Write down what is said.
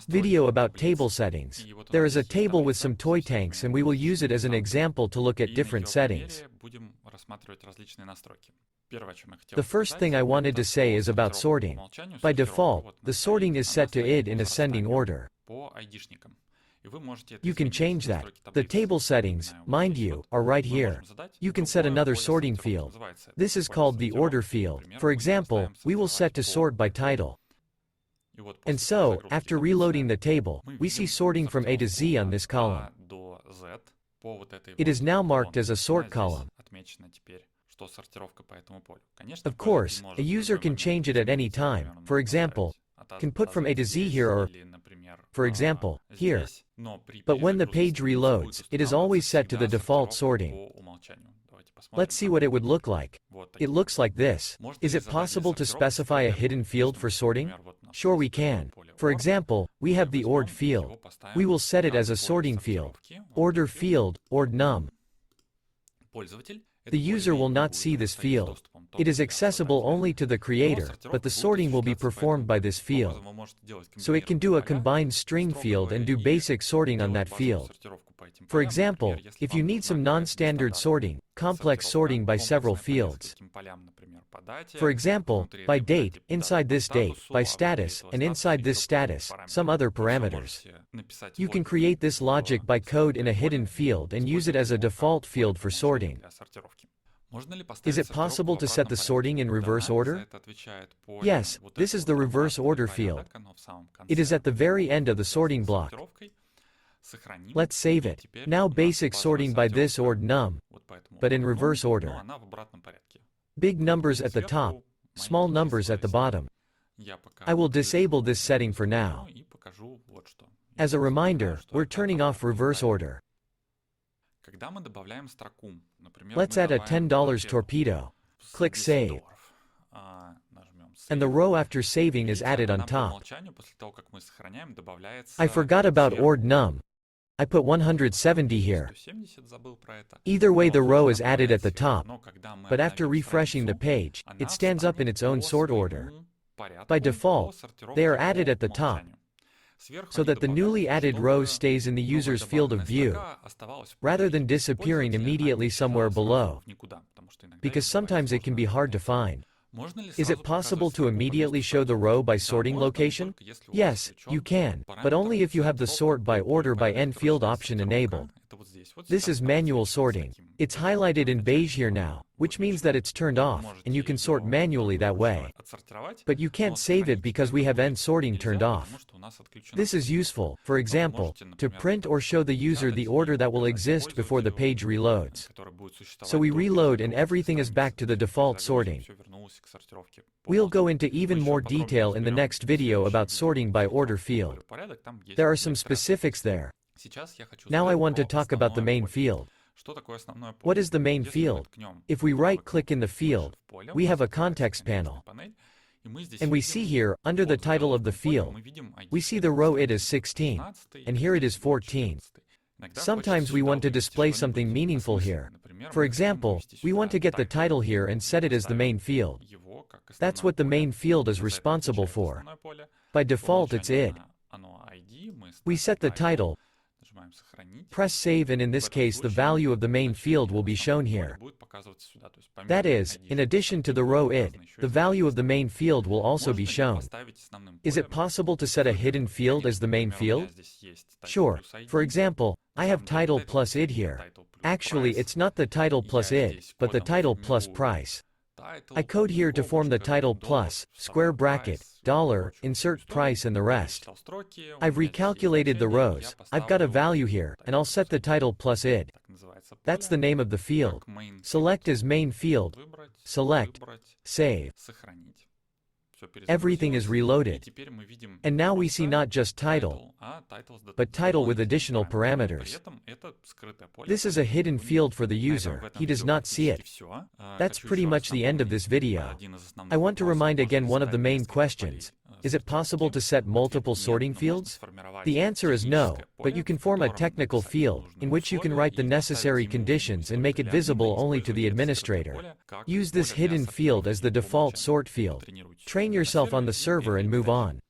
Video about table settings. There is a table with some toy tanks and we will use it as an example to look at different settings. The first thing I wanted to say is about sorting. By default, the sorting is set to ID in ascending order. You can change that. The table settings, mind you, are right here. You can set another sorting field. This is called the order field. For example, we will set to sort by title. And so, after reloading the table, we see sorting from A to Z on this column. It is now marked as a sort column. Of course, a user can change it at any time. For example, can put from A to Z here or, for example, here. But when the page reloads, it is always set to the default sorting. Let's see what it would look like. It looks like this. Is it possible to specify a hidden field for sorting? Sure we can. For example, we have the ORD field. We will set it as a sorting field. Order field, ORD num. The user will not see this field. It is accessible only to the creator, but the sorting will be performed by this field. So it can do a combined string field and do basic sorting on that field. For example, if you need some non-standard sorting, complex sorting by several fields. For example, by date, inside this date, by status, and inside this status, some other parameters. You can create this logic by code in a hidden field and use it as a default field for sorting. Is it possible to set the sorting in reverse order? Yes, this is the reverse order field. It is at the very end of the sorting block. Let's save it. Now basic sorting by this ORD num, but in reverse order. Big numbers at the top, small numbers at the bottom. I will disable this setting for now. As a reminder, we're turning off reverse order. Let's add a $10 torpedo. Click Save. And the row after saving is added on top. I forgot about ORD num. I put 170 here. Either way, the row is added at the top, but after refreshing the page, it stands up in its own sort order. By default, they are added at the top, so that the newly added row stays in the user's field of view, rather than disappearing immediately somewhere below, because sometimes it can be hard to find. Is it possible to immediately show the row by sorting location? Yes, you can, but only if you have the sort by order by end field option enabled. This is manual sorting. It's highlighted in beige here now, which means that it's turned off, and you can sort manually that way. But you can't save it because we have end sorting turned off. This is useful, for example, to print or show the user the order that will exist before the page reloads. So we reload and everything is back to the default sorting. We'll go into even more detail in the next video about sorting by order field. There are some specifics there. Now I want to talk about the main field. What is the main field? If we right-click in the field, we have a context panel. And we see here, under the title of the field, we see the row ID is 16, and here it is 14. Sometimes we want to display something meaningful here. For example, we want to get the title here and set it as the main field. That's what the main field is responsible for. By default it's ID. We set the title, press save, and in this case the value of the main field will be shown here. That is, in addition to the row ID, the value of the main field will also be shown. Is it possible to set a hidden field as the main field? Sure. For example, I have title plus ID here. Actually, it's not the title plus ID, but the title plus price. I code here to form the title plus, square bracket, dollar, insert price and the rest. I've recalculated the rows, I've got a value here, and I'll set the title plus ID. That's the name of the field. Select as main field, select, save. Everything is reloaded. And now we see not just title, but title with additional parameters. This is a hidden field for the user, he does not see it. That's pretty much the end of this video. I want to remind again one of the main questions. Is it possible to set multiple sorting fields? The answer is no, but you can form a technical field, in which you can write the necessary conditions and make it visible only to the administrator. Use this hidden field as the default sort field. Train yourself on the server and move on.